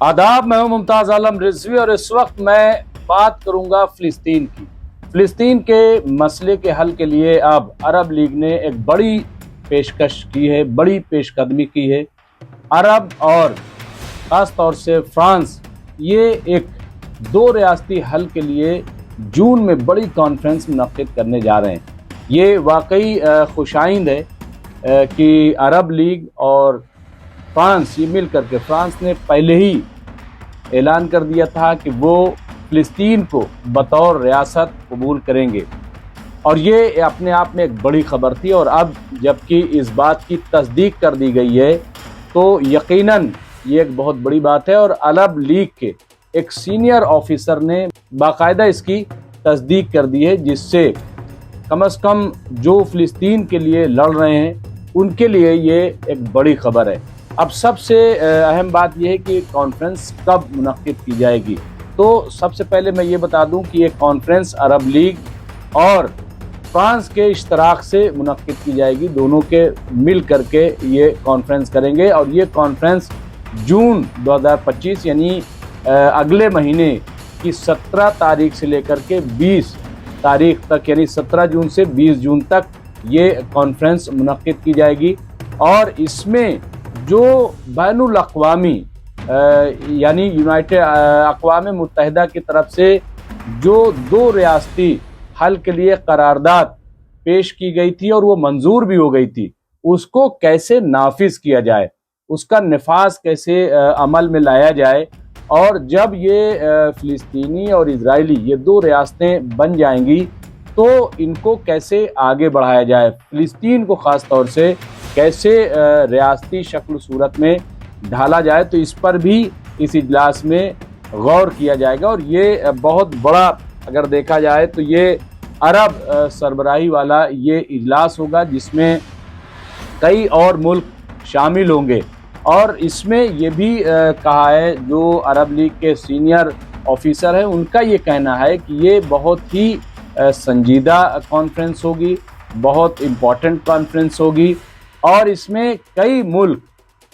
आदाब, मैं हूं मुमताज़ आलम रिजवी और इस वक्त मैं बात करूंगा फ़िलिस्तीन की। फ़िलिस्तीन के मसले के हल के लिए अब अरब लीग ने एक बड़ी पेशकश की है, बड़ी पेशकदमी की है। अरब और ख़ास तौर से फ्रांस ये एक दो रियासती हल के लिए जून में बड़ी कॉन्फ्रेंस मुनक़्क़िद करने जा रहे हैं। ये वाकई खुशाइंद है कि अरब लीग और फ्रांस ये मिल करके, फ्रांस ने पहले ही ऐलान कर दिया था कि वो फ़िलिस्तीन को बतौर रियासत कबूल करेंगे और ये अपने आप में एक बड़ी खबर थी। और अब जबकि इस बात की तस्दीक कर दी गई है तो यकीनन ये एक बहुत बड़ी बात है और अरब लीग के एक सीनियर ऑफिसर ने बाकायदा इसकी तस्दीक कर दी है, जिससे कम से कम जो फ़िलिस्तीन के लिए लड़ रहे हैं उनके लिए ये एक बड़ी खबर है। अब सबसे अहम बात यह है कि कॉन्फ्रेंस कब मुनक़्क़िद की जाएगी। तो सबसे पहले मैं ये बता दूं कि ये कॉन्फ्रेंस अरब लीग और फ्रांस के इश्तराक से मुनक़्क़िद की जाएगी। दोनों के मिल करके ये कॉन्फ्रेंस करेंगे और ये कॉन्फ्रेंस जून 2025 यानी अगले महीने की 17 तारीख से लेकर के 20 तारीख तक, यानी 17 जून से 20 जून तक ये कॉन्फ्रेंस मुनक़्क़िद की जाएगी। और इसमें जो बैनुल अक़वामी यानी यूनाइटेड अक़वाम मुत्तहिदा की तरफ से जो दो रियासती हल के लिए करारदाद पेश की गई थी और वो मंजूर भी हो गई थी, उसको कैसे नाफिज किया जाए, उसका नफाज कैसे अमल में लाया जाए। और जब ये फ़िलिस्तीनी और इजरायली ये दो रियासतें बन जाएंगी तो इनको कैसे आगे बढ़ाया जाए, फ़िलिस्तीन को ख़ास तौर से कैसे रियासती शक्ल सूरत में ढाला जाए, तो इस पर भी इस इजलास में गौर किया जाएगा। और ये बहुत बड़ा अगर देखा जाए तो ये अरब सरबराही वाला ये इजलास होगा जिसमें कई और मुल्क शामिल होंगे। और इसमें ये भी कहा है, जो अरब लीग के सीनियर ऑफिसर हैं उनका ये कहना है कि ये बहुत ही संजीदा कॉन्फ्रेंस होगी, बहुत इम्पॉर्टेंट कॉन्फ्रेंस होगी और इसमें कई मुल्क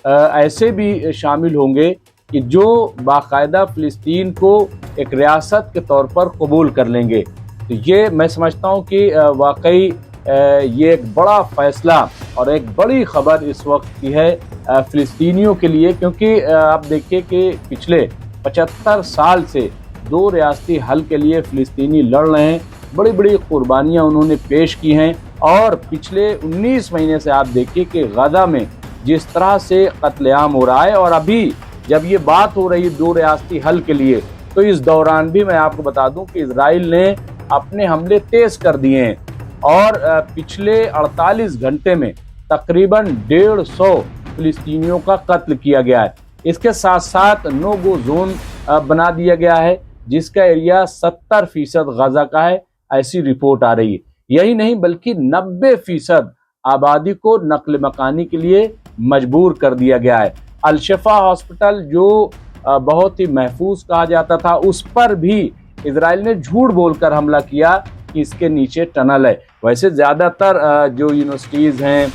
ऐसे भी शामिल होंगे कि जो बाकायदा फ़िलिस्तीन को एक रियासत के तौर पर कबूल कर लेंगे। तो ये मैं समझता हूँ कि वाकई ये एक बड़ा फ़ैसला और एक बड़ी ख़बर इस वक्त की है फ़िलिस्तीनियों के लिए, क्योंकि आप देखिए कि पिछले 75 साल से दो रियासती हल के लिए फ़िलिस्तीनी लड़ रहे हैं, बड़ी बड़ी कुर्बानियाँ उन्होंने पेश की हैं। और पिछले 19 महीने से आप देखिए कि गज़ा में जिस तरह से कत्लेआम हो रहा है, और अभी जब ये बात हो रही है दो रियासती हल के लिए, तो इस दौरान भी मैं आपको बता दूं कि इजराइल ने अपने हमले तेज़ कर दिए हैं और पिछले 48 घंटे में तकरीबन 150 फ़िलिस्तीनियों का कत्ल किया गया है। इसके साथ साथ नो गो जोन बना दिया गया है जिसका एरिया 70% गज़ा का है, ऐसी रिपोर्ट आ रही है। यही नहीं बल्कि 90% आबादी को नकल मकानी के लिए मजबूर कर दिया गया है। अल-शिफा हॉस्पिटल जो बहुत ही महफूज कहा जाता था, उस पर भी इजराइल ने झूठ बोलकर हमला किया कि इसके नीचे टनल है। वैसे ज़्यादातर जो यूनिवर्सिटीज़ हैं,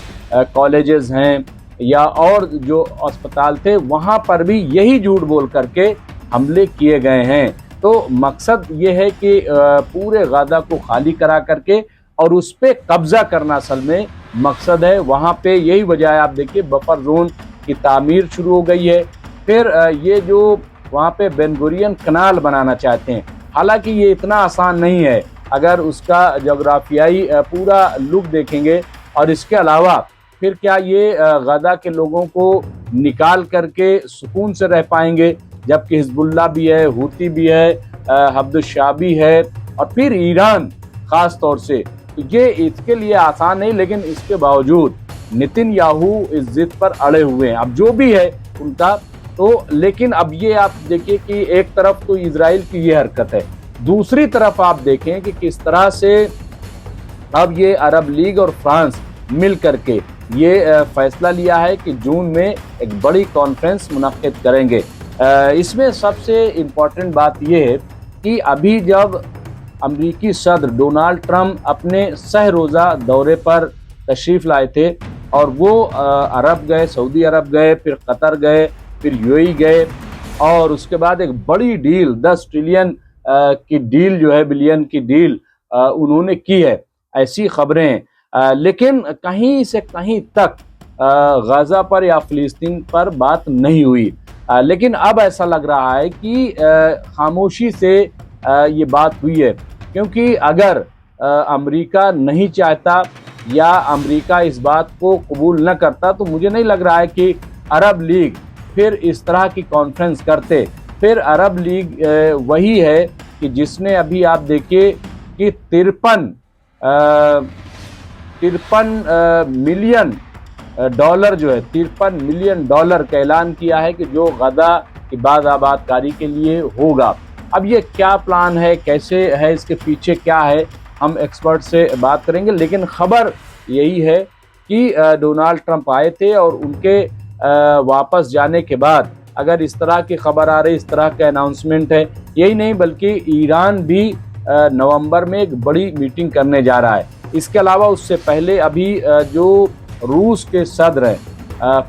कॉलेजेस हैं या और जो अस्पताल थे, वहाँ पर भी यही झूठ बोल करके हमले किए गए हैं। तो मकसद ये है कि पूरे गज़ा को खाली करा करके और उस पर कब्ज़ा करना असल में मकसद है। वहाँ पे यही वजह है, आप देखिए बफर जोन की तामीर शुरू हो गई है। फिर ये जो वहाँ पे बेन गुरियन कनाल बनाना चाहते हैं, हालांकि ये इतना आसान नहीं है अगर उसका जोग्राफियाई पूरा लुक देखेंगे। और इसके अलावा फिर क्या ये गज़ा के लोगों को निकाल करके सुकून से रह पाएंगे, जबकि हिजबुल्लाह भी है, हूती भी है, हफ्दुशाह भी है और फिर ईरान ख़ास तौर से। तो ये इसके लिए आसान नहीं, लेकिन इसके बावजूद नेतन्याहू इस जिद पर अड़े हुए हैं। अब जो भी है उनका तो, लेकिन अब ये आप देखिए कि एक तरफ तो इजराइल की ये हरकत है, दूसरी तरफ आप देखें कि किस तरह से अब ये अरब लीग और फ्रांस मिल करके ये फैसला लिया है कि जून में एक बड़ी कॉन्फ्रेंस मुनक़्क़िद करेंगे। इसमें सबसे इम्पॉर्टेंट बात ये है कि अभी जब अमरीकी सदर डोनाल्ड ट्रंप अपने सह रोज़ा दौरे पर तशरीफ़ लाए थे और वो अरब गए, सऊदी अरब गए, फिर कतर गए, फिर यूएई गए, اور اس کے بعد ایک بڑی ڈیل 10 ٹریلین کی ڈیل جو ہے بلین کی ڈیل انہوں نے کی ہے، ایسی خبریں ہیں۔ لیکن کہیں سے کہیں تک غزہ پر یا فلسطین پر بات نہیں ہوئی، لیکن اب ایسا لگ رہا ہے کہ خاموشی سے یہ بات ہوئی ہے، کیونکہ اگر امریکہ نہیں چاہتا یا امریکہ اس بات کو قبول نہ کرتا تو مجھے نہیں لگ رہا ہے کہ عرب لیگ پھر اس طرح کی کانفرنس کرتے۔ پھر عرب لیگ وہی ہے کہ جس نے ابھی آپ دیکھیے کہ 53 ملین ڈالر جو ہے 53 ملین ڈالر کا اعلان کیا ہے کہ جو غزہ کی باز آباد کاری کے لیے ہوگا۔ اب یہ کیا پلان ہے، کیسے ہے، اس کے پیچھے کیا ہے، ہم ایکسپرٹ سے بات کریں گے، لیکن خبر یہی ہے کہ ڈونالڈ ٹرمپ آئے تھے اور ان کے واپس جانے کے بعد اگر اس طرح کی خبر آ رہی، اس طرح کا اناؤنسمنٹ ہے، یہی نہیں بلکہ ایران بھی نومبر میں ایک بڑی میٹنگ کرنے جا رہا ہے۔ اس کے علاوہ اس سے پہلے ابھی جو روس کے صدر ہیں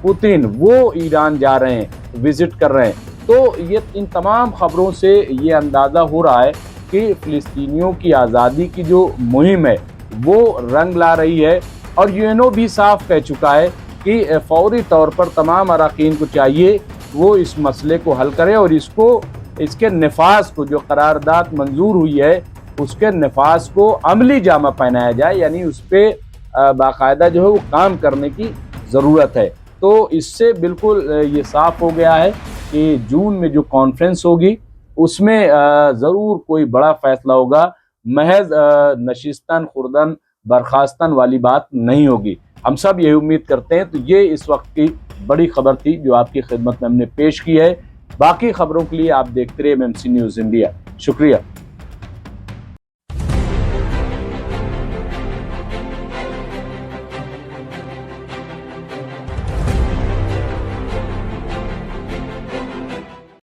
پوتین، وہ ایران جا رہے ہیں، وزٹ کر رہے ہیں۔ تو یہ ان تمام خبروں سے یہ اندازہ ہو رہا ہے کہ فلسطینیوں کی آزادی کی جو مہم ہے وہ رنگ لا رہی ہے، اور یونو بھی صاف کہہ چکا ہے کہ فوری طور پر تمام اراکین کو چاہیے وہ اس مسئلے کو حل کرے اور اس کے نفاذ کو، جو قرارداد منظور ہوئی ہے اس کے نفاذ کو عملی جامہ پہنایا جائے، یعنی اس پہ باقاعدہ جو ہے وہ کام کرنے کی ضرورت ہے۔ تو اس سے بالکل یہ صاف ہو گیا ہے کہ جون میں جو کانفرنس ہوگی اس میں ضرور کوئی بڑا فیصلہ ہوگا، محض نشستن خوردن برخاستن والی بات نہیں ہوگی۔ ہم سب یہ امید کرتے ہیں۔ تو یہ اس وقت کی بڑی خبر تھی جو آپ کی خدمت میں ہم نے پیش کی ہے۔ باقی خبروں کے لیے آپ دیکھتے رہیے MMC نیوز انڈیا۔ شکریہ۔